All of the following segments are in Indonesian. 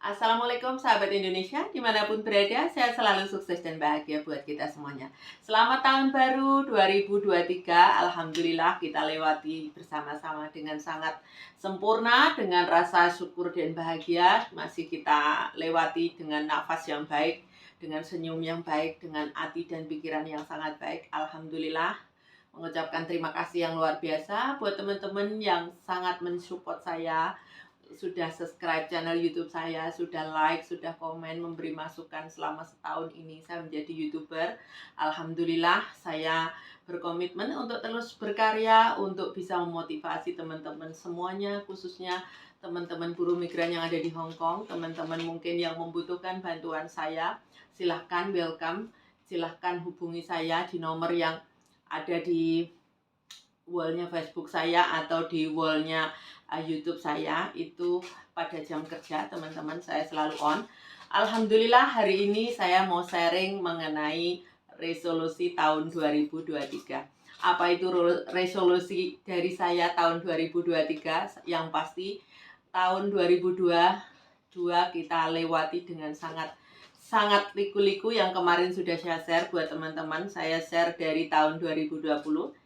Assalamualaikum sahabat Indonesia, dimanapun berada, saya selalu sukses dan bahagia buat kita semuanya. Selamat tahun baru 2023, Alhamdulillah kita lewati bersama-sama dengan sangat sempurna, dengan rasa syukur dan bahagia, masih kita lewati dengan nafas yang baik, dengan senyum yang baik, dengan hati dan pikiran yang sangat baik. Alhamdulillah, mengucapkan terima kasih yang luar biasa buat teman-teman yang sangat mensupport saya, sudah subscribe channel YouTube saya, sudah like, sudah komen, memberi masukan selama setahun ini saya menjadi YouTuber. Alhamdulillah, saya berkomitmen untuk terus berkarya, untuk bisa memotivasi teman-teman semuanya, khususnya teman-teman buruh migran yang ada di Hong Kong, teman-teman mungkin yang membutuhkan bantuan saya, silahkan welcome, silahkan hubungi saya di nomor yang ada di wallnya Facebook saya atau di wallnya YouTube saya. Itu pada jam kerja teman-teman saya selalu on. Alhamdulillah hari ini saya mau sharing mengenai resolusi tahun 2023. Apa itu resolusi dari saya tahun 2023? Yang pasti tahun 2022 kita lewati dengan sangat liku-liku. Yang kemarin sudah saya share buat teman-teman. Saya share dari tahun 2020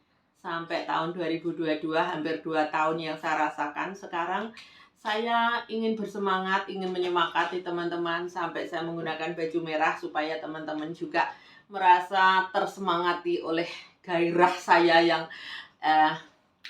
sampai tahun 2022, hampir 2 tahun yang saya rasakan. Sekarang saya ingin bersemangat, ingin menyemangati teman-teman sampai saya menggunakan baju merah supaya teman-teman juga merasa tersemangati oleh gairah saya yang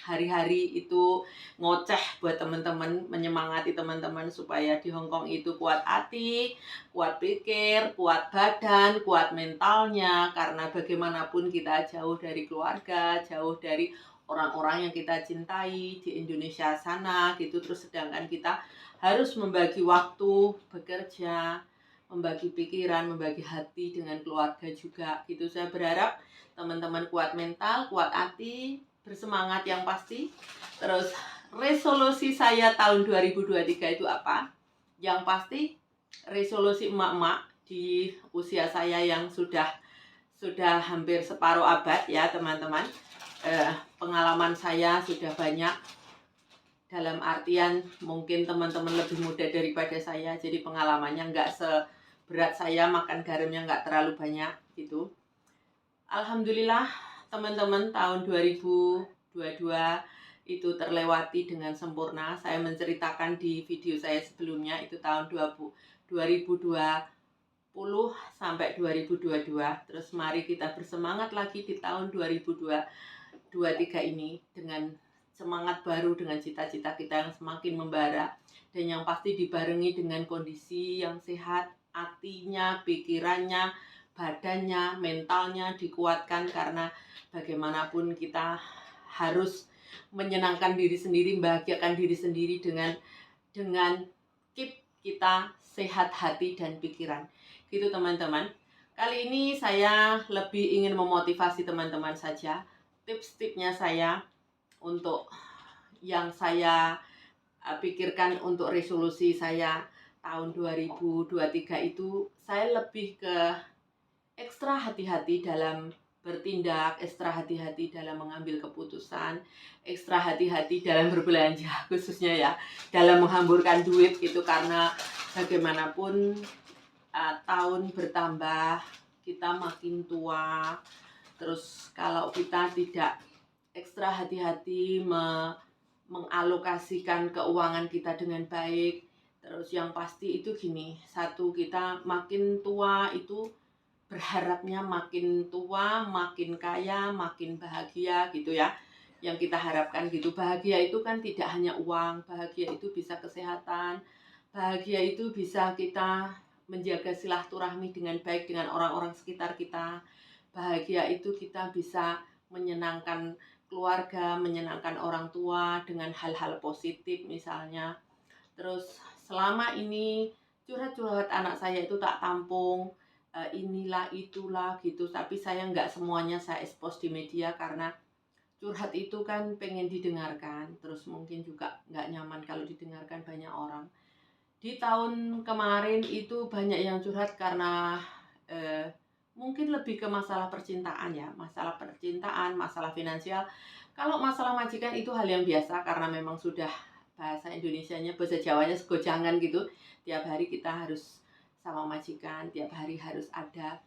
hari-hari itu ngoceh buat teman-teman, menyemangati teman-teman supaya di Hong Kong itu kuat hati, kuat pikir, kuat badan, kuat mentalnya, karena bagaimanapun kita jauh dari keluarga, jauh dari orang-orang yang kita cintai di Indonesia sana gitu, terus sedangkan kita harus membagi waktu bekerja, membagi pikiran, membagi hati dengan keluarga juga gitu. Saya berharap teman-teman kuat mental, kuat hati, bersemangat yang pasti. Terus resolusi saya tahun 2023 itu apa? Yang pasti resolusi emak-emak di usia saya yang sudah hampir separuh abad ya teman-teman. Pengalaman saya sudah banyak, dalam artian mungkin teman-teman lebih muda daripada saya, jadi pengalamannya nggak seberat saya, makan garamnya nggak terlalu banyak gitu. Alhamdulillah teman-teman, tahun 2022 itu terlewati dengan sempurna. Saya menceritakan di video saya sebelumnya, itu tahun 2020 sampai 2022. Terus mari kita bersemangat lagi di tahun 2023 ini dengan semangat baru, dengan cita-cita kita yang semakin membara, dan yang pasti dibarengi dengan kondisi yang sehat, hatinya, pikirannya, badannya, mentalnya dikuatkan, karena bagaimanapun kita harus menyenangkan diri sendiri, membahagiakan diri sendiri dengan keep kita sehat hati dan pikiran. Gitu teman-teman. Kali ini saya lebih ingin memotivasi teman-teman saja. Tips-tipsnya saya untuk yang saya pikirkan untuk resolusi saya tahun 2023 itu, saya lebih ke ekstra hati-hati dalam bertindak, ekstra hati-hati dalam mengambil keputusan, ekstra hati-hati dalam berbelanja khususnya ya, dalam menghamburkan duit gitu, karena bagaimanapun tahun bertambah, kita makin tua, terus kalau kita tidak ekstra hati-hati mengalokasikan keuangan kita dengan baik, terus yang pasti itu gini, satu, kita makin tua itu berharapnya makin tua, makin kaya, makin bahagia gitu ya. Yang kita harapkan gitu. Bahagia itu kan tidak hanya uang, bahagia itu bisa kesehatan, bahagia itu bisa kita menjaga silaturahmi dengan baik dengan orang-orang sekitar kita. Bahagia itu kita bisa menyenangkan keluarga, menyenangkan orang tua dengan hal-hal positif misalnya. Terus selama ini curhat-curhat anak saya itu tak tampung, inilah itulah gitu, tapi saya nggak semuanya saya expose di media, karena curhat itu kan pengen didengarkan, terus mungkin juga nggak nyaman kalau didengarkan banyak orang. Di tahun kemarin itu banyak yang curhat karena mungkin lebih ke masalah percintaan ya, masalah finansial. Kalau masalah majikan itu hal yang biasa karena memang sudah bahasa Indonesianya, bahasa Jawanya segojangan gitu. Tiap hari kita harus sama majikan, tiap hari harus ada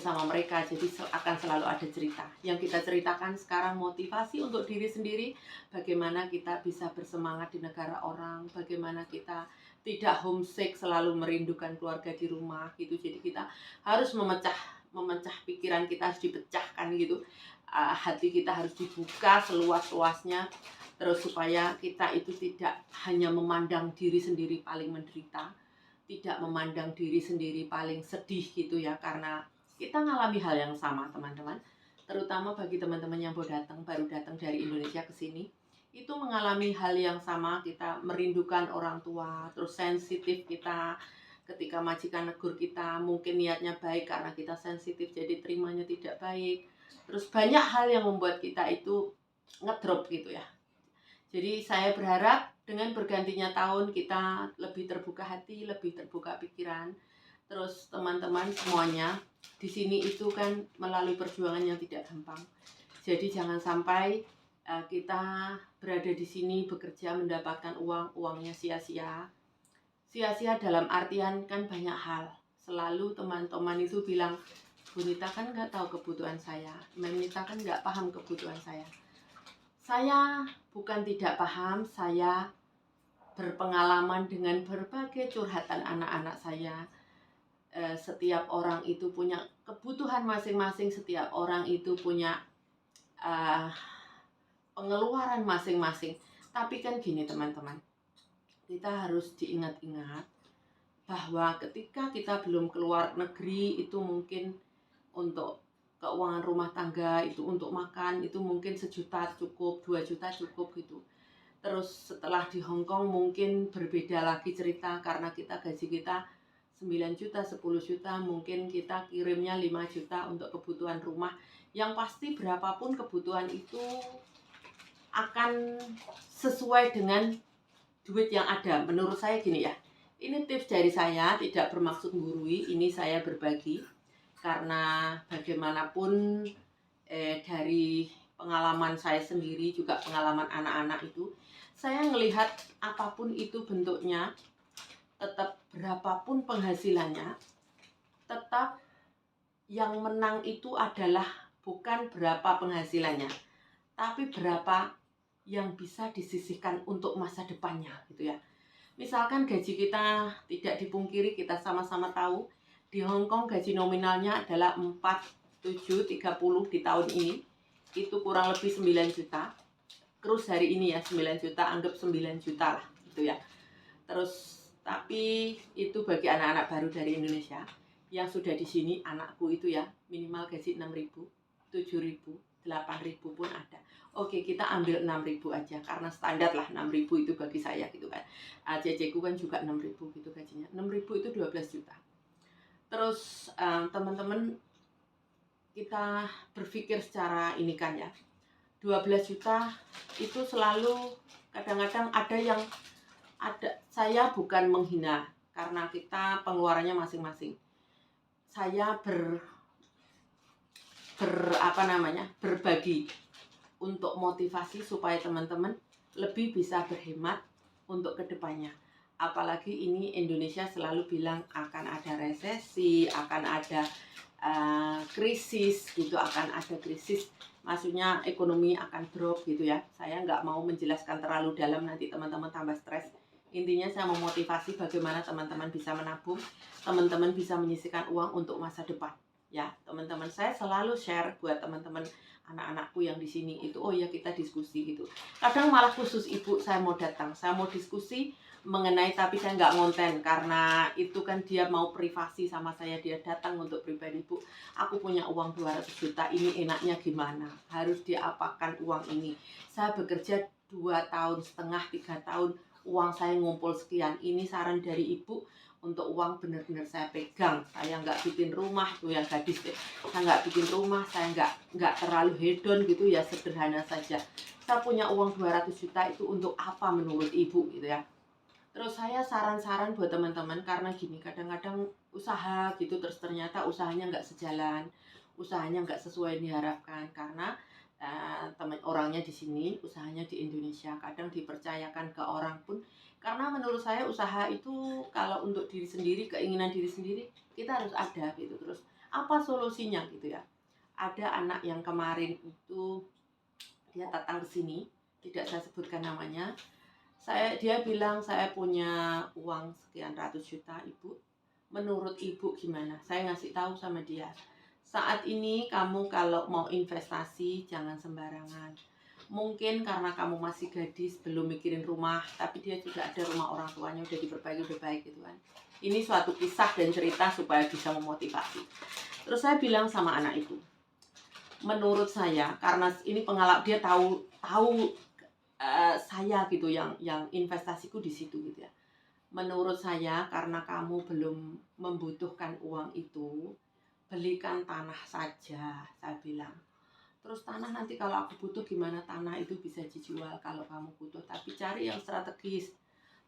sama mereka, jadi akan selalu ada cerita. Yang kita ceritakan sekarang motivasi untuk diri sendiri, bagaimana kita bisa bersemangat di negara orang, bagaimana kita tidak homesick, selalu merindukan keluarga di rumah gitu. Jadi kita harus memecah pikiran kita, harus dipecahkan gitu. Hati kita harus dibuka seluas-luasnya, terus supaya kita itu tidak hanya memandang diri sendiri paling menderita, tidak memandang diri sendiri paling sedih gitu ya, karena kita ngalami hal yang sama teman-teman, terutama bagi teman-teman yang baru datang dari Indonesia ke sini, itu mengalami hal yang sama. Kita merindukan orang tua, terus sensitif kita ketika majikan negur kita, mungkin niatnya baik, karena kita sensitif jadi terimanya tidak baik, terus banyak hal yang membuat kita itu ngedrop gitu ya. Jadi saya berharap dengan bergantinya tahun kita lebih terbuka hati, lebih terbuka pikiran. Terus teman-teman semuanya di sini itu kan melalui perjuangan yang tidak gampang. Jadi jangan sampai kita berada di sini bekerja mendapatkan uangnya sia-sia. Sia-sia dalam artian kan banyak hal. Selalu teman-teman itu bilang, Bu Nita kan nggak tahu kebutuhan saya, Mem Nita kan nggak paham kebutuhan saya. Saya bukan tidak paham, saya berpengalaman dengan berbagai curhatan anak-anak saya. Setiap orang itu punya kebutuhan masing-masing, setiap orang itu punya pengeluaran masing-masing. Tapi kan gini teman-teman, kita harus diingat-ingat bahwa ketika kita belum keluar negeri itu mungkin untuk keuangan rumah tangga, itu untuk makan itu mungkin 1 juta cukup, 2 juta cukup gitu. Terus setelah di Hong Kong mungkin berbeda lagi cerita, karena kita gaji kita 9 juta, 10 juta, mungkin kita kirimnya 5 juta untuk kebutuhan rumah. Yang pasti berapapun kebutuhan itu akan sesuai dengan duit yang ada. Menurut saya gini ya, ini tips dari saya, tidak bermaksud menggurui, ini saya berbagi. Karena bagaimanapun dari pengalaman saya sendiri, juga pengalaman anak-anak itu, saya melihat apapun itu bentuknya, tetap berapapun penghasilannya, tetap yang menang itu adalah bukan berapa penghasilannya, tapi berapa yang bisa disisihkan untuk masa depannya gitu ya. Misalkan gaji kita, tidak dipungkiri kita sama-sama tahu, di Hong Kong gaji nominalnya adalah 4.730 di tahun ini, itu kurang lebih 9 juta. Terus hari ini ya 9 juta, anggap 9 juta lah gitu ya. Terus tapi itu bagi anak-anak baru dari Indonesia. Yang sudah di sini anakku itu ya minimal gaji 6.000, 7.000, 8.000 pun ada. Oke, kita ambil 6.000 aja karena standar lah 6.000 itu bagi saya gitu kan. Ceceku kan juga 6.000 gitu gajinya. 6.000 itu 12 juta. Terus teman-teman kita berpikir secara ini kan ya, 12 juta itu selalu kadang-kadang saya bukan menghina, karena kita pengeluarannya masing-masing. Saya berbagi untuk motivasi supaya teman-teman lebih bisa berhemat untuk kedepannya. Apalagi ini Indonesia selalu bilang akan ada resesi, akan ada krisis gitu, akan ada krisis, maksudnya ekonomi akan drop gitu ya. Saya nggak mau menjelaskan terlalu dalam, nanti teman-teman tambah stres. Intinya saya memotivasi bagaimana teman-teman bisa menabung, teman-teman bisa menyisihkan uang untuk masa depan. Ya, teman-teman, saya selalu share buat teman-teman anak-anakku yang di sini itu, oh ya kita diskusi gitu. Kadang malah khusus ibu saya mau datang, saya mau diskusi mengenai, tapi saya nggak ngonten karena itu kan dia mau privasi sama saya, dia datang untuk pribadi. Bu, aku punya uang 200 juta, ini enaknya gimana? Harus diapakan uang ini? Saya bekerja 2,5 tahun, 3 tahun, uang saya ngumpul sekian, ini saran dari ibu untuk uang benar-benar saya pegang. Saya nggak bikin rumah tuh yang gadis deh, saya nggak bikin rumah, saya nggak terlalu hedon gitu ya, sederhana saja. Saya punya uang 200 juta itu untuk apa menurut ibu gitu ya. Terus saya saran-saran buat teman-teman, karena gini, kadang-kadang usaha gitu terus ternyata usahanya nggak sejalan, usahanya nggak sesuai yang diharapkan, karena teman orangnya di sini, usahanya di Indonesia. Kadang dipercayakan ke orang pun, karena menurut saya usaha itu kalau untuk diri sendiri, keinginan diri sendiri, kita harus ada gitu. Terus apa solusinya gitu ya? Ada anak yang kemarin itu dia datang ke sini, tidak saya sebutkan namanya. Dia bilang, saya punya uang sekian ratus juta ibu. Menurut ibu gimana? Saya ngasih tahu sama dia, saat ini kamu kalau mau investasi jangan sembarangan. Mungkin karena kamu masih gadis, belum mikirin rumah, tapi dia juga ada rumah orang tuanya udah diperbaiki, udah baik gitu kan. Ini suatu kisah dan cerita supaya bisa memotivasi. Terus saya bilang sama anak itu, menurut saya karena ini pengalaman, dia tahu saya gitu yang investasiku di situ gitu ya. Menurut saya karena kamu belum membutuhkan uang itu, belikan tanah saja, saya bilang. Terus tanah nanti kalau aku butuh gimana, tanah itu bisa dijual kalau kamu butuh, tapi cari yang strategis.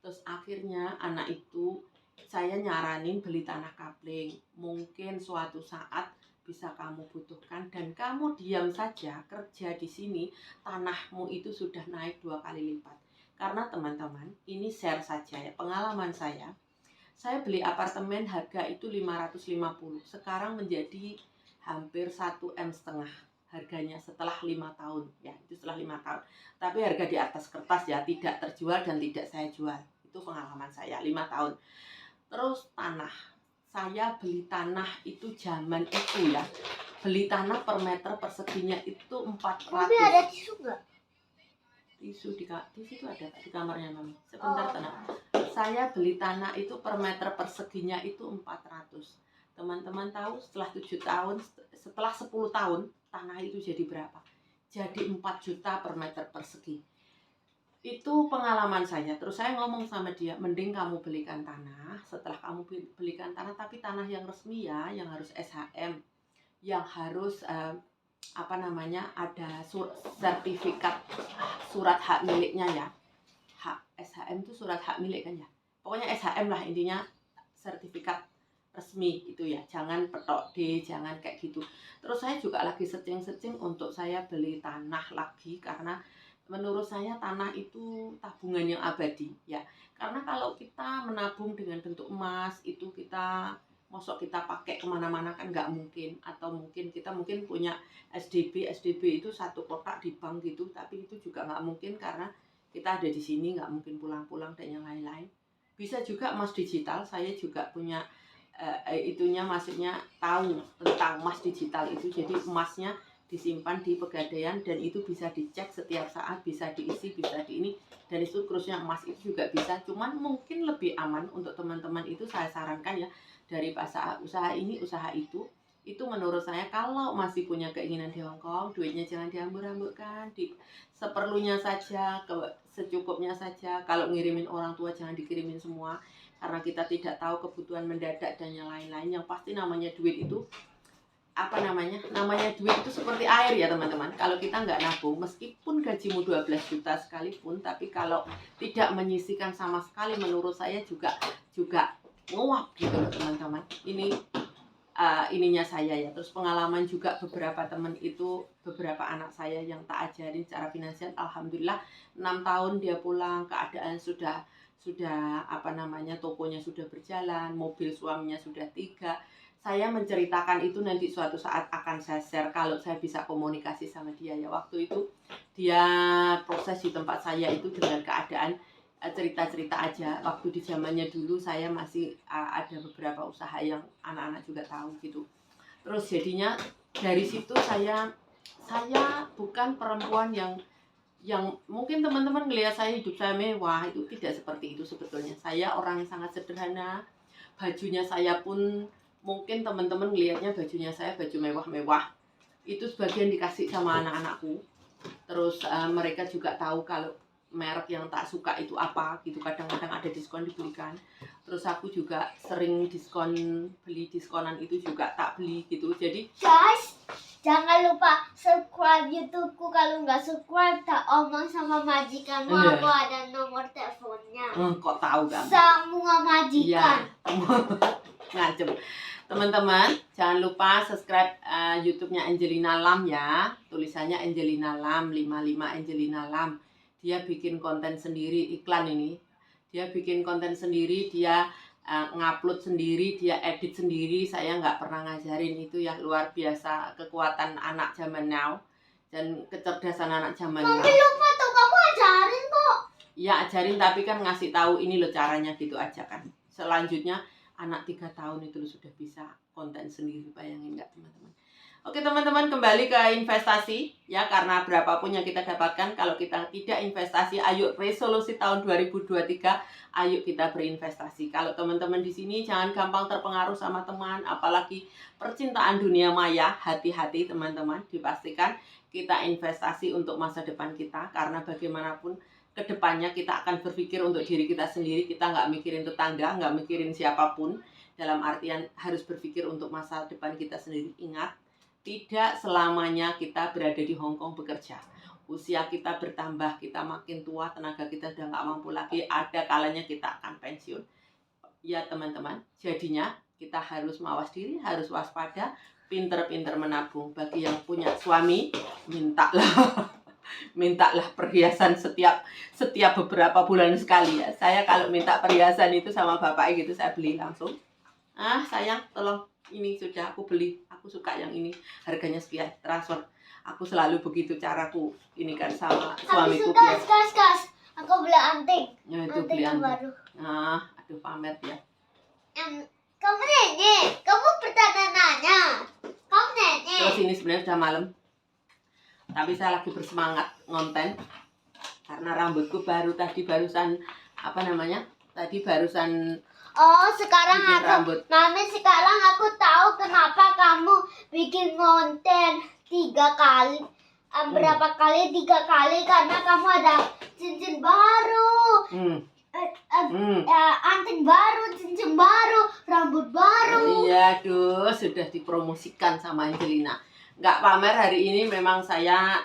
Terus akhirnya anak itu saya nyaranin beli tanah kapling. Mungkin suatu saat bisa kamu butuhkan dan kamu diam saja kerja di sini, tanahmu itu sudah naik 2 kali lipat. Karena teman-teman, ini share saja ya, pengalaman saya beli apartemen harga itu 550, sekarang menjadi hampir 1,5 M harganya setelah 5 tahun ya, itu setelah 5 tahun. Tapi harga di atas kertas ya, tidak terjual dan tidak saya jual. Itu pengalaman saya 5 tahun. Terus tanah, saya beli tanah itu zaman itu ya, beli tanah per meter perseginya itu 400. Tapi ada tisu nggak? Tisu di situ ada di kamarnya Mami. Sebentar tenang. Saya beli tanah itu per meter perseginya itu 400. Teman-teman tahu setelah 7 tahun, setelah 10 tahun tanah itu jadi berapa? Jadi 4 juta per meter persegi. Itu pengalaman saya. Terus saya ngomong sama dia, mending kamu belikan tanah. Setelah kamu belikan tanah, tapi tanah yang resmi ya, yang harus SHM, yang harus ada sertifikat surat hak miliknya ya. SHM itu surat hak milik kan ya. Pokoknya SHM lah intinya, sertifikat resmi itu ya. Jangan petok D, jangan kayak gitu. Terus saya juga lagi searching untuk saya beli tanah lagi, karena menurut saya tanah itu tabungan yang abadi ya. Karena kalau kita menabung dengan bentuk emas itu, kita mosok kita pakai kemana-mana kan nggak mungkin. Atau mungkin kita punya SDB itu satu kotak di bank gitu, tapi itu juga nggak mungkin karena kita ada di sini, nggak mungkin pulang-pulang dan yang lain-lain. Bisa juga emas digital, saya juga punya itunya, maksudnya tahu tentang emas digital itu. Jadi emasnya disimpan di Pegadaian dan itu bisa dicek setiap saat, bisa diisi, bisa di ini, dan itu terusnya emas itu juga bisa. Cuman mungkin lebih aman untuk teman-teman itu saya sarankan ya, dari usaha ini usaha itu menurut saya kalau masih punya keinginan di Hong Kong, duitnya jangan dihambur-hamburkan, seperlunya saja, secukupnya saja. Kalau ngirimin orang tua jangan dikirimin semua, karena kita tidak tahu kebutuhan mendadak dan yang lain-lain. Yang pasti namanya duit itu namanya duit itu seperti air ya teman-teman. Kalau kita nggak nabung, meskipun gajimu 12 juta sekalipun, tapi kalau tidak menyisihkan sama sekali, menurut saya juga nguap gitu loh teman-teman. Ini ininya saya ya. Terus pengalaman juga beberapa teman itu, beberapa anak saya yang tak ajarin secara finansial, alhamdulillah 6 tahun dia pulang, keadaan sudah tokonya sudah berjalan, mobil suaminya sudah 3. Saya menceritakan itu nanti suatu saat akan saya share kalau saya bisa komunikasi sama dia ya. Waktu itu dia proses di tempat saya itu dengan keadaan cerita-cerita aja. Waktu di zamannya dulu saya masih ada beberapa usaha yang anak-anak juga tahu gitu. Terus jadinya dari situ saya bukan perempuan yang mungkin teman-teman ngelihat saya hidup saya mewah, itu tidak seperti itu sebetulnya. Saya orang yang sangat sederhana. Bajunya saya pun mungkin teman-teman ngelihatnya bajunya saya baju mewah-mewah. Itu sebagian dikasih sama anak-anakku. Terus mereka juga tahu kalau merek yang tak suka itu apa gitu. Kadang-kadang ada diskon dibelikan. Terus aku juga sering beli diskonan itu juga tak beli gitu. Jadi guys, jangan lupa subscribe YouTubeku. Kalau nggak subscribe, tak omong sama majikanmu. Aku ada nomor teleponnya. Kok tahu kan? Semua majikan. Ngancem. Teman-teman, jangan lupa subscribe YouTube-nya Angelina Lam ya. Tulisannya Angelina Lam, 55 Angelina Lam. Dia bikin konten sendiri, iklan ini. Dia bikin konten sendiri, dia ngupload sendiri, dia edit sendiri. Saya nggak pernah ngajarin, itu ya luar biasa kekuatan anak zaman now dan kecerdasan anak zaman now. Mami lupa tuh, kamu ajarin kok. Ya ajarin, tapi kan ngasih tahu ini loh caranya gitu aja kan. Selanjutnya anak 3 tahun itu loh sudah bisa konten sendiri, bayangin nggak teman-teman? Oke teman-teman, kembali ke investasi ya, karena berapapun yang kita dapatkan kalau kita tidak investasi, ayo resolusi tahun 2023, ayo kita berinvestasi. Kalau teman-teman di sini jangan gampang terpengaruh sama teman, apalagi percintaan dunia maya, hati-hati teman-teman, dipastikan kita investasi untuk masa depan kita, karena bagaimanapun kedepannya kita akan berpikir untuk diri kita sendiri, kita nggak mikirin tetangga, nggak mikirin siapapun, dalam artian harus berpikir untuk masa depan kita sendiri. Ingat, tidak selamanya kita berada di Hong Kong bekerja. Usia kita bertambah, kita makin tua, tenaga kita sudah nggak mampu lagi, ada kalanya kita akan pensiun. Ya teman-teman, jadinya kita harus mawas diri, harus waspada, pinter-pinter menabung. Bagi yang punya suami, mintalah perhiasan setiap beberapa bulan sekali ya. Saya kalau minta perhiasan itu sama bapaknya gitu, saya beli langsung. Sayang, tolong ini sudah aku beli, aku suka yang ini, harganya sekian, transfer. Aku selalu begitu caraku ini kan sama suamiku. Gas. Aku beli anting. Ya itu beli anting baru. Aduh pamer ya. Kamu nenek, kamu bertanya nanya. Kamu nenek. Terus ini sebenarnya sudah malam, tapi saya lagi bersemangat ngonten karena rambutku barusan Oh, sekarang bikin rambut. Mami, sekarang aku tahu kenapa kamu bikin konten 3 kali. Berapa kali? 3 kali, karena kamu ada cincin baru, anting baru, cincin baru, rambut baru. Iya, sudah dipromosikan sama Angelina. Nggak pamer hari ini, memang saya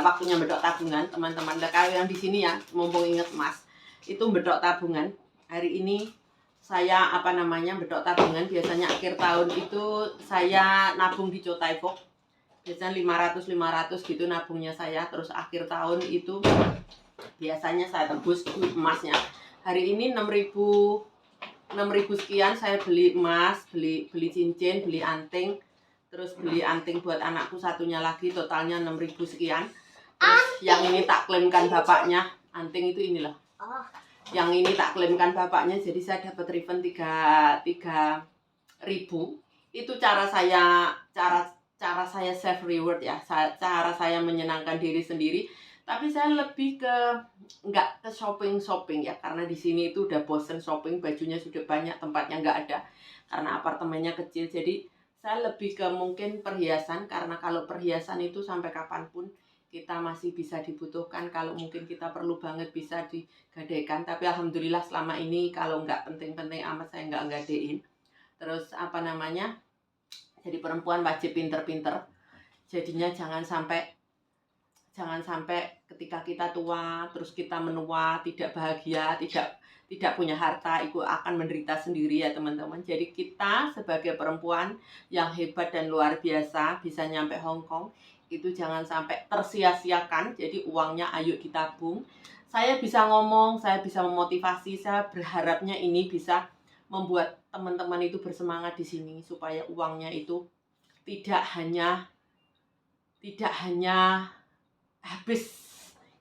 waktunya bedok tabungan teman-teman. Kalau yang di sini ya, mumpung inget Mas, itu bedok tabungan. Hari ini saya bedok tabungan. Biasanya akhir tahun itu saya nabung di Chow Tai Fook, biasanya 500 gitu nabungnya saya. Terus akhir tahun itu biasanya saya tebus emasnya. Hari ini 6.000 sekian saya beli emas, beli cincin, beli anting, terus beli anting buat anakku satunya lagi, totalnya 6.000 sekian. Terus yang ini tak klaimkan bapaknya, anting itu inilah. Yang ini tak klaimkan bapaknya, jadi saya dapat refund 3.000. Itu cara saya self reward ya, cara saya menyenangkan diri sendiri. Tapi saya lebih nggak ke shopping ya, karena di sini itu udah bosen shopping, bajunya sudah banyak, tempatnya nggak ada karena apartemennya kecil. Jadi saya lebih ke mungkin perhiasan, karena kalau perhiasan itu sampai kapanpun kita masih bisa dibutuhkan. Kalau mungkin kita perlu banget bisa digadaikan, tapi alhamdulillah selama ini kalau nggak penting-penting amat saya nggak gadein. Terus jadi perempuan wajib pinter-pinter, jadinya jangan sampai ketika kita tua terus kita menua tidak bahagia, tidak punya harta, itu akan menderita sendiri ya teman-teman. Jadi kita sebagai perempuan yang hebat dan luar biasa bisa nyampe Hong Kong, itu jangan sampai tersia-siakan. Jadi uangnya ayo ditabung. Saya bisa ngomong, saya bisa memotivasi, saya berharapnya ini bisa membuat teman-teman itu bersemangat di sini, supaya uangnya itu tidak hanya habis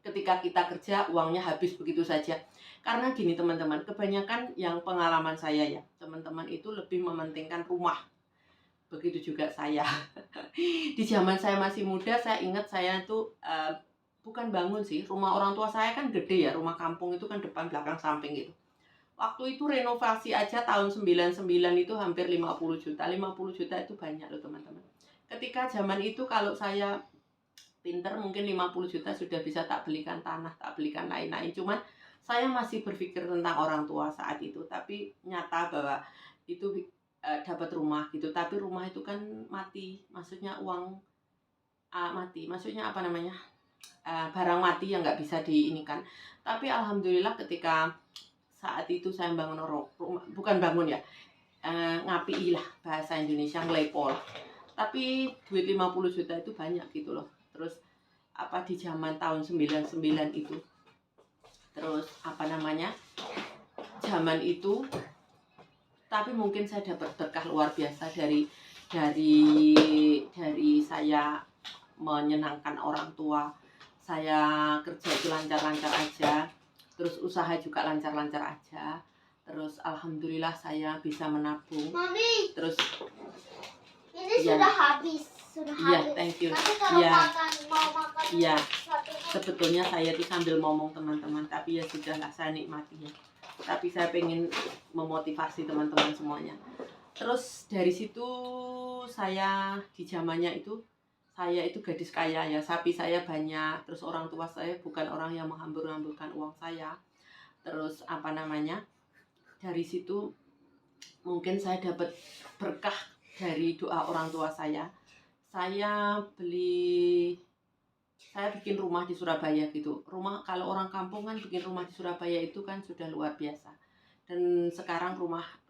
ketika kita kerja, uangnya habis begitu saja. Karena gini teman-teman, kebanyakan yang pengalaman saya ya, teman-teman itu lebih mementingkan rumah. Begitu juga saya. Di zaman saya masih muda, saya ingat saya tuh bukan bangun sih, rumah orang tua saya kan gede ya, rumah kampung itu kan depan belakang samping gitu. Waktu itu renovasi aja tahun 99 itu hampir 50 juta. 50 juta itu banyak loh teman-teman. Ketika zaman itu kalau saya pinter mungkin 50 juta sudah bisa tak belikan tanah, tak belikan lain-lain. Cuman saya masih berpikir tentang orang tua saat itu. Tapi nyata bahwa itu dapat rumah gitu. Tapi rumah itu kan mati. Maksudnya uang mati. Maksudnya barang mati yang nggak bisa diinikan. Tapi alhamdulillah ketika saat itu saya bangun rumah, bukan bangun ya, ngapii lah bahasa Indonesia, ngelepo lah. Tapi duit 50 juta itu banyak gitu loh. Terus apa di zaman tahun 99 itu. Terus apa namanya? Zaman itu tapi mungkin saya dapat berkah luar biasa dari saya menyenangkan orang tua. Saya kerja itu lancar-lancar aja. Terus usaha juga lancar-lancar aja. Terus alhamdulillah saya bisa menabung. Mami, Terus ini ya, sudah habis. Sudah iya, habis. thank you. Nanti kalau Iya. mau makan Iya. satunya. Sebetulnya saya tuh sambil ngomong teman-teman, tapi ya sudahlah, saya nikmatinya. Tapi saya pengen memotivasi teman-teman semuanya. Terus dari situ saya di zamannya itu saya itu gadis kaya ya, sapi saya banyak. Terus orang tua saya bukan orang yang menghambur-hamburkan uang saya. Terus apa namanya? Dari situ mungkin saya dapat berkah dari doa orang tua saya. Saya bikin rumah di Surabaya gitu. Rumah, kalau orang kampung kan bikin rumah di Surabaya itu kan sudah luar biasa. Dan sekarang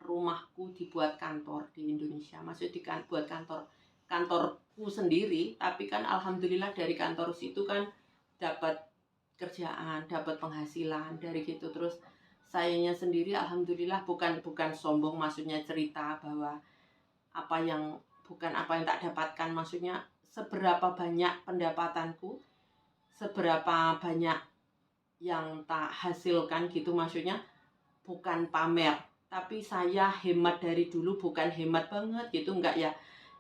rumahku dibuat kantor di Indonesia. Maksudnya buat kantorku sendiri, tapi kan alhamdulillah dari kantor situ kan dapat kerjaan, dapat penghasilan dari gitu. Terus sayanya sendiri alhamdulillah bukan sombong, maksudnya cerita bahwa bukan apa yang tak dapatkan, maksudnya seberapa banyak pendapatanku, seberapa banyak yang tak hasilkan gitu, maksudnya bukan pamer, tapi saya hemat dari dulu, bukan hemat banget gitu, enggak ya,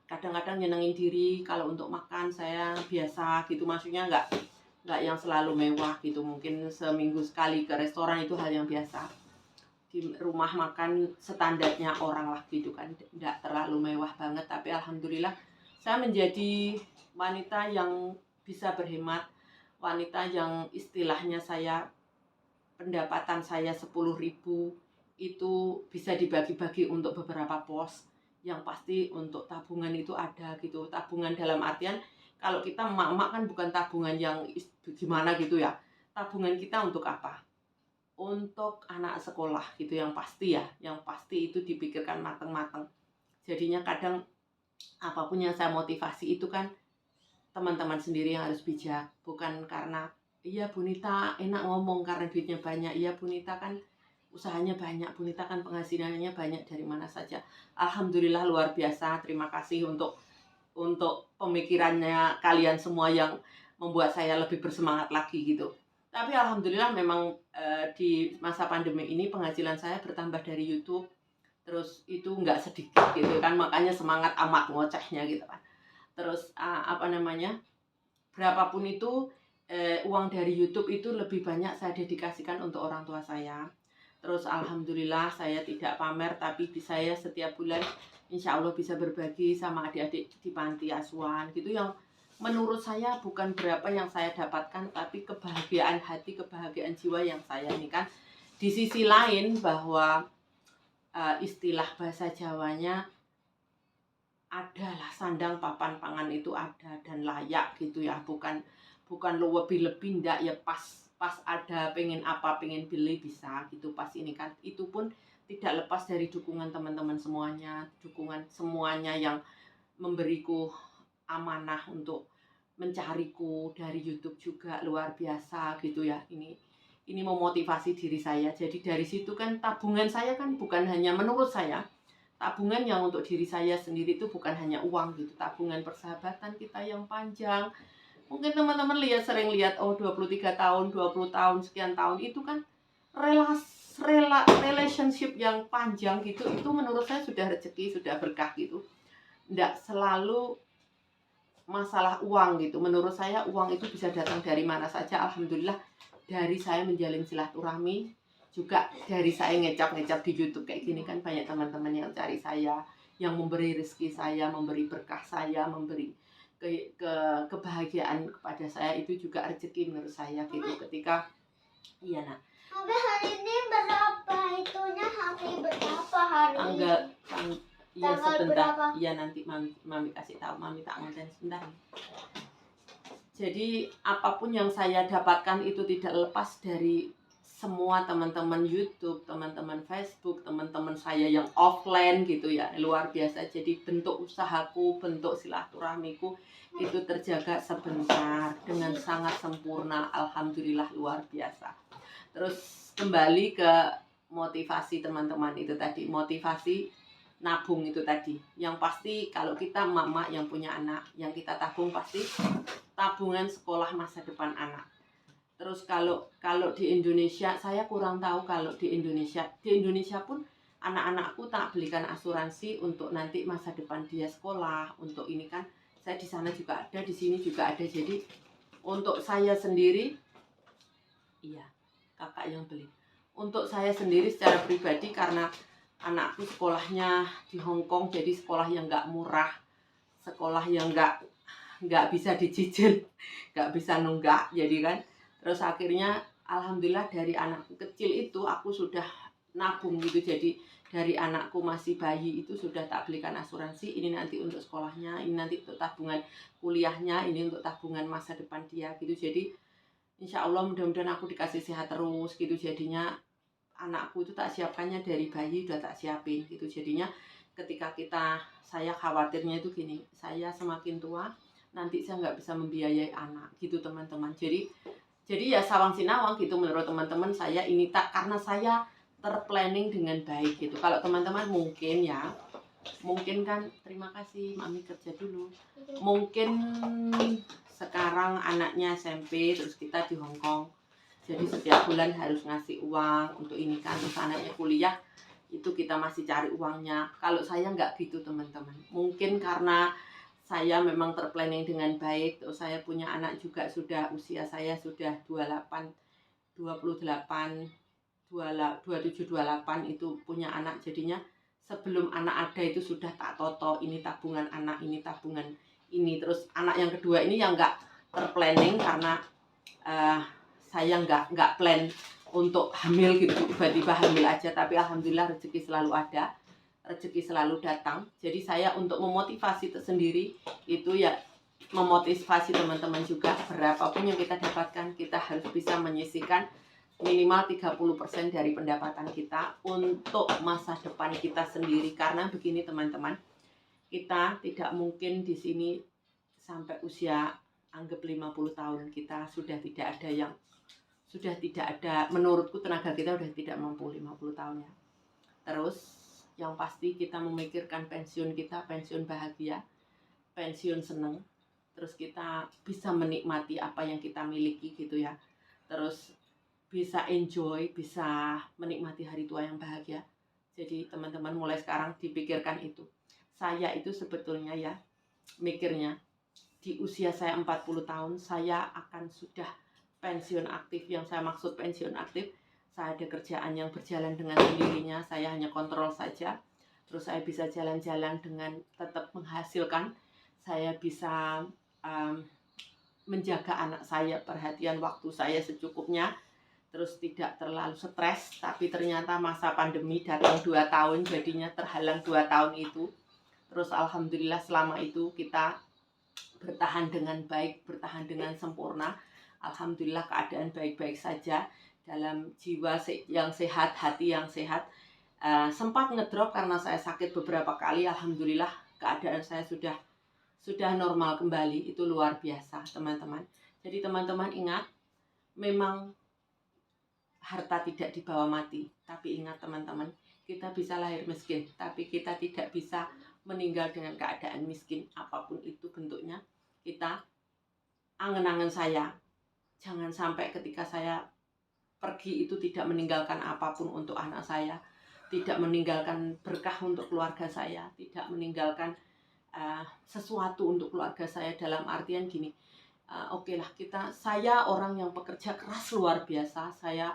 kadang-kadang nyenengin diri, kalau untuk makan saya biasa gitu, maksudnya enggak yang selalu mewah gitu, mungkin seminggu sekali ke restoran itu hal yang biasa, di rumah makan standarnya orang lah gitu kan, enggak terlalu mewah banget, tapi alhamdulillah saya menjadi wanita yang bisa berhemat, wanita yang istilahnya pendapatan saya 10.000 itu bisa dibagi-bagi untuk beberapa pos, yang pasti untuk tabungan itu ada gitu. Tabungan dalam artian kalau kita emak-emak kan bukan tabungan yang gimana gitu ya, tabungan kita untuk apa? Untuk anak sekolah gitu, yang pasti ya, yang pasti itu dipikirkan mateng-mateng. Jadinya kadang apapun yang saya motivasi itu kan teman-teman sendiri yang harus bijak, bukan karena iya Bu Nita enak ngomong karena duitnya banyak, iya Bu Nita kan usahanya banyak, Bu Nita kan penghasilannya banyak, dari mana saja. Alhamdulillah luar biasa, terima kasih untuk pemikirannya kalian semua yang membuat saya lebih bersemangat lagi gitu. Tapi alhamdulillah memang di masa pandemi ini penghasilan saya bertambah dari YouTube. Terus itu nggak sedikit gitu kan, makanya semangat amat ngocehnya gitu kan. Terus apa namanya, berapapun itu uang dari YouTube itu lebih banyak saya dedikasikan untuk orang tua saya. Terus alhamdulillah saya tidak pamer, tapi saya setiap bulan insya Allah bisa berbagi sama adik-adik di panti asuhan gitu, yang menurut saya bukan berapa yang saya dapatkan, tapi kebahagiaan hati, kebahagiaan jiwa yang saya ini kan. Di sisi lain bahwa istilah bahasa Jawanya adalah sandang papan pangan itu ada dan layak gitu ya, bukan lebih-lebih, ndak ya, pas ada pengen apa, pengen beli bisa gitu, pas ini kan. Itu pun tidak lepas dari dukungan teman-teman semuanya, dukungan semuanya yang memberiku amanah untuk mencariku dari YouTube juga luar biasa gitu ya. Ini memotivasi diri saya. Jadi dari situ kan tabungan saya kan bukan hanya, menurut saya tabungan yang untuk diri saya sendiri itu bukan hanya uang gitu, tabungan persahabatan kita yang panjang. Mungkin teman-teman sering lihat, oh 23 tahun, 20 tahun, sekian tahun, itu kan relationship yang panjang gitu, itu menurut saya sudah rezeki, sudah berkah gitu. Nggak selalu masalah uang gitu. Menurut saya uang itu bisa datang dari mana saja. Alhamdulillah dari saya menjalin silaturahmi, juga dari saya ngecap di YouTube kayak gini kan, banyak teman-teman yang cari saya, yang memberi rezeki saya, memberi berkah saya, memberi kebahagiaan kepada saya. Itu juga rezeki menurut saya gitu. Ketika iya nak, Tapi hari ini berapa itunya, hari berapa hari tanggal iya tanggal sebentar berapa? iya nanti mami kasih tahu, mami tak ngonten sebentar. Jadi apapun yang saya dapatkan itu tidak lepas dari semua teman-teman YouTube, teman-teman Facebook, teman-teman saya yang offline gitu ya, luar biasa. Jadi bentuk usahaku, bentuk silaturahmiku itu terjaga sebentar dengan sangat sempurna. Alhamdulillah luar biasa. Terus kembali ke motivasi teman-teman itu tadi, motivasi nabung itu tadi. Yang pasti kalau kita mama yang punya anak, yang kita tabung pasti tabungan sekolah masa depan anak. Terus kalau di Indonesia, saya kurang tahu kalau di Indonesia pun anak-anakku tak belikan asuransi untuk nanti masa depan dia sekolah, untuk ini kan saya di sana juga ada, di sini juga ada. Jadi untuk saya sendiri, iya, kakak yang beli. Untuk saya sendiri secara pribadi karena anakku sekolahnya di Hong Kong, jadi sekolah yang nggak murah, sekolah yang nggak bisa dicicil, nggak bisa nunggak, jadi kan. Terus akhirnya alhamdulillah dari anakku kecil itu aku sudah nabung gitu. Jadi dari anakku masih bayi itu sudah tak belikan asuransi, ini nanti untuk sekolahnya, ini nanti untuk tabungan kuliahnya, ini untuk tabungan masa depan dia gitu. Jadi insya Allah mudah-mudahan aku dikasih sehat terus gitu. Jadinya anakku itu tak siapkannya dari bayi udah tak siapin gitu. Jadinya ketika saya khawatirnya itu gini, saya semakin tua nanti saya nggak bisa membiayai anak gitu teman-teman. Jadi ya sawang sinawang gitu menurut teman-teman saya ini tak, karena saya terplanning dengan baik gitu. Kalau teman-teman mungkin kan terima kasih mami kerja dulu. Mungkin sekarang anaknya SMP terus kita di Hong Kong. Jadi setiap bulan harus ngasih uang untuk ini kan, terus anaknya kuliah itu kita masih cari uangnya. Kalau saya nggak gitu teman-teman. Mungkin karena saya memang terplanning dengan baik, terus saya punya anak juga usia saya sudah 28, 27, 28 itu punya anak. Jadinya sebelum anak ada itu sudah tak toto, ini tabungan anak, ini tabungan ini. Terus anak yang kedua ini yang nggak terplanning karena saya nggak plan untuk hamil gitu, tiba-tiba hamil aja. Tapi alhamdulillah rezeki selalu ada, rezeki selalu datang. Jadi saya untuk memotivasi tersendiri itu ya memotivasi teman-teman juga, berapapun yang kita dapatkan kita harus bisa menyisihkan minimal 30% dari pendapatan kita untuk masa depan kita sendiri. Karena begini teman-teman, kita tidak mungkin di sini sampai usia anggap 50 tahun kita sudah tidak ada, menurutku tenaga kita sudah tidak mampu 50 tahun ya. Terus yang pasti kita memikirkan pensiun kita, pensiun bahagia, pensiun seneng. Terus kita bisa menikmati apa yang kita miliki gitu ya. Terus bisa enjoy, bisa menikmati hari tua yang bahagia. Jadi teman-teman mulai sekarang dipikirkan itu. Saya itu sebetulnya ya mikirnya di usia saya 40 tahun saya akan sudah pensiun aktif. Yang saya maksud pensiun aktif, saya ada kerjaan yang berjalan dengan sendirinya, saya hanya kontrol saja. Terus saya bisa jalan-jalan dengan tetap menghasilkan. Saya bisa menjaga anak saya, perhatian waktu saya secukupnya. Terus tidak terlalu stres. Tapi ternyata masa pandemi datang 2 tahun, jadinya terhalang 2 tahun itu. Terus alhamdulillah selama itu kita bertahan dengan baik, bertahan dengan sempurna. Alhamdulillah keadaan baik-baik saja, dalam jiwa yang sehat, hati yang sehat. Sempat ngedrop karena saya sakit beberapa kali. Alhamdulillah keadaan saya sudah normal kembali. Itu luar biasa teman-teman. Jadi teman-teman ingat, memang harta tidak dibawa mati. Tapi ingat teman-teman, kita bisa lahir miskin, tapi kita tidak bisa meninggal dengan keadaan miskin. Apapun itu bentuknya, kita angen-angen saya, jangan sampai ketika saya pergi itu tidak meninggalkan apapun untuk anak saya, tidak meninggalkan berkah untuk keluarga saya, tidak meninggalkan sesuatu untuk keluarga saya. Dalam artian gini, oke lah, saya orang yang pekerja keras luar biasa, saya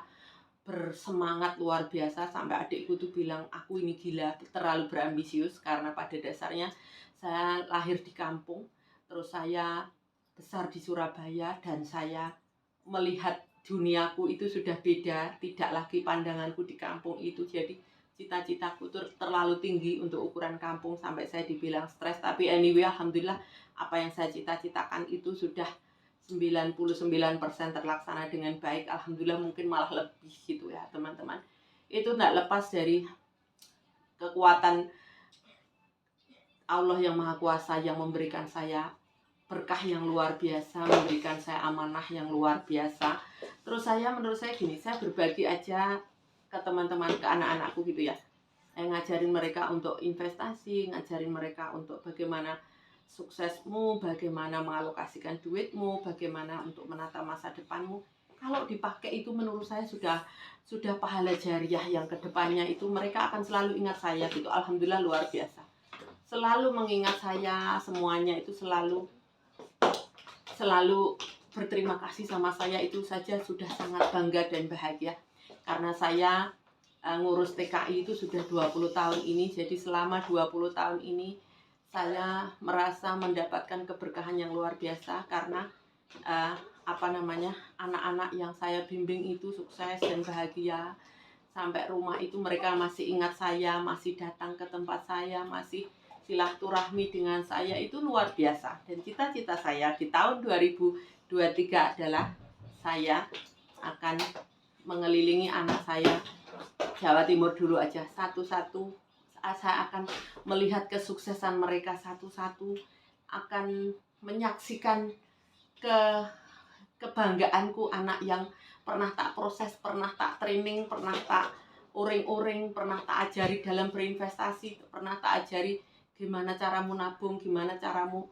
bersemangat luar biasa, sampai adikku tuh bilang aku ini gila, terlalu berambisius. Karena pada dasarnya saya lahir di kampung, terus saya besar di Surabaya, dan saya melihat duniaku itu sudah beda, tidak lagi pandanganku di kampung itu. Jadi cita-citaku terlalu tinggi untuk ukuran kampung, sampai saya dibilang stres. Tapi anyway alhamdulillah apa yang saya cita-citakan itu sudah 99% terlaksana dengan baik. Alhamdulillah, mungkin malah lebih gitu ya teman-teman. Itu tidak lepas dari kekuatan Allah yang Maha Kuasa yang memberikan saya berkah yang luar biasa, memberikan saya amanah yang luar biasa. Terus menurut saya gini, saya berbagi aja ke teman-teman, ke anak-anakku gitu ya. Saya ngajarin mereka untuk investasi, ngajarin mereka untuk bagaimana suksesmu, bagaimana mengalokasikan duitmu, bagaimana untuk menata masa depanmu. Kalau dipakai itu menurut saya sudah pahala jariah yang kedepannya itu mereka akan selalu ingat saya gitu. Alhamdulillah luar biasa. Selalu mengingat saya, semuanya itu selalu berterima kasih sama saya, itu saja sudah sangat bangga dan bahagia. Karena saya ngurus TKI itu sudah 20 tahun ini, jadi selama 20 tahun ini saya merasa mendapatkan keberkahan yang luar biasa karena anak-anak yang saya bimbing itu sukses dan bahagia. Sampai rumah itu mereka masih ingat saya, masih datang ke tempat saya, masih silaturahmi dengan saya, itu luar biasa. Dan cita-cita saya di tahun 2023 adalah saya akan mengelilingi anak saya Jawa Timur dulu aja, satu-satu. Saya akan melihat kesuksesan mereka satu-satu, akan menyaksikan kebanggaanku, anak yang pernah tak proses, pernah tak training, pernah tak uring-uring, pernah tak ajari dalam berinvestasi, pernah tak ajari gimana caramu nabung, gimana caramu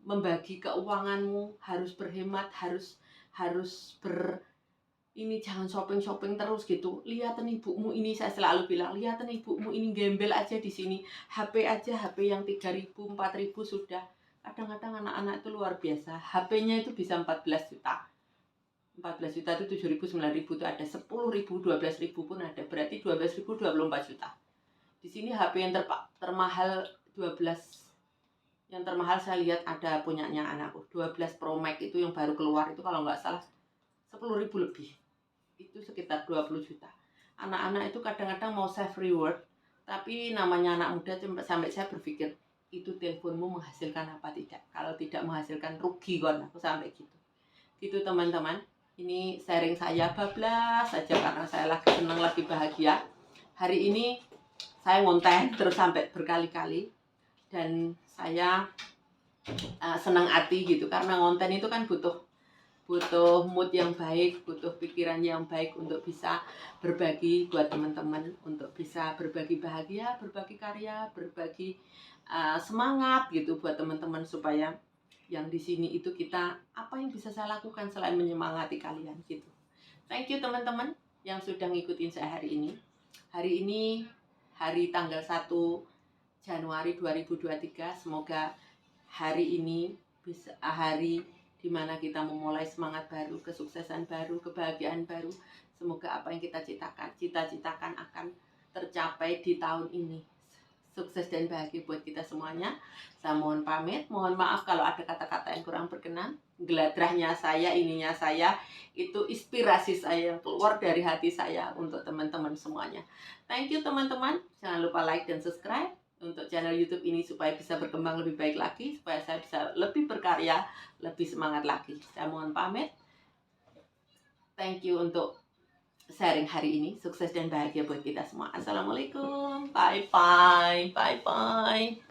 membagi keuanganmu, harus berhemat, harus ini jangan shopping terus gitu. Lihatin ibumu ini, saya selalu bilang, lihatin ibumu ini gembel aja di sini. HP yang 3.000, 4.000 sudah. Kadang-kadang anak-anak itu luar biasa. HP-nya itu bisa 14 juta. 14 juta itu 7.000, 9.000 itu ada, 10.000, 12.000 pun ada. Berarti 12.000, 24 juta. Di sini HP yang termahal 12, yang termahal saya lihat ada punyanya anakku, 12 Pro Max itu yang baru keluar itu kalau nggak salah 10.000 lebih, itu sekitar 20 juta. Anak-anak itu kadang-kadang mau save reward, tapi namanya anak muda sampai saya berpikir, itu teleponmu menghasilkan apa tidak? Kalau tidak menghasilkan, rugi kan, aku sampai gitu teman-teman. Ini sharing saya bablas saja karena saya lagi senang, lagi bahagia. Hari ini saya ngonten terus sampai berkali-kali, dan saya senang hati gitu karena ngonten itu kan butuh mood yang baik, butuh pikiran yang baik untuk bisa berbagi buat teman-teman, untuk bisa berbagi bahagia, berbagi karya, berbagi semangat gitu buat teman-teman, supaya yang di sini itu kita, apa yang bisa saya lakukan selain menyemangati kalian gitu. Thank you teman-teman yang sudah ngikutin saya hari ini. Hari ini hari tanggal 1 Januari 2023, semoga hari ini bisa hari dimana kita memulai semangat baru, kesuksesan baru, kebahagiaan baru. Semoga apa yang kita cita-citakan akan tercapai di tahun ini. Sukses dan bahagia buat kita semuanya. Saya mohon pamit, mohon maaf kalau ada kata-kata yang kurang berkenan. Geladrahnya saya, ininya saya, itu inspirasi saya yang keluar dari hati saya untuk teman-teman semuanya. Thank you teman-teman, jangan lupa like dan subscribe untuk channel YouTube ini supaya bisa berkembang lebih baik lagi, supaya saya bisa lebih berkarya, lebih semangat lagi. Saya mohon pamit. Thank you untuk sharing hari ini. Sukses dan bahagia buat kita semua. Assalamualaikum. Bye bye. Bye bye.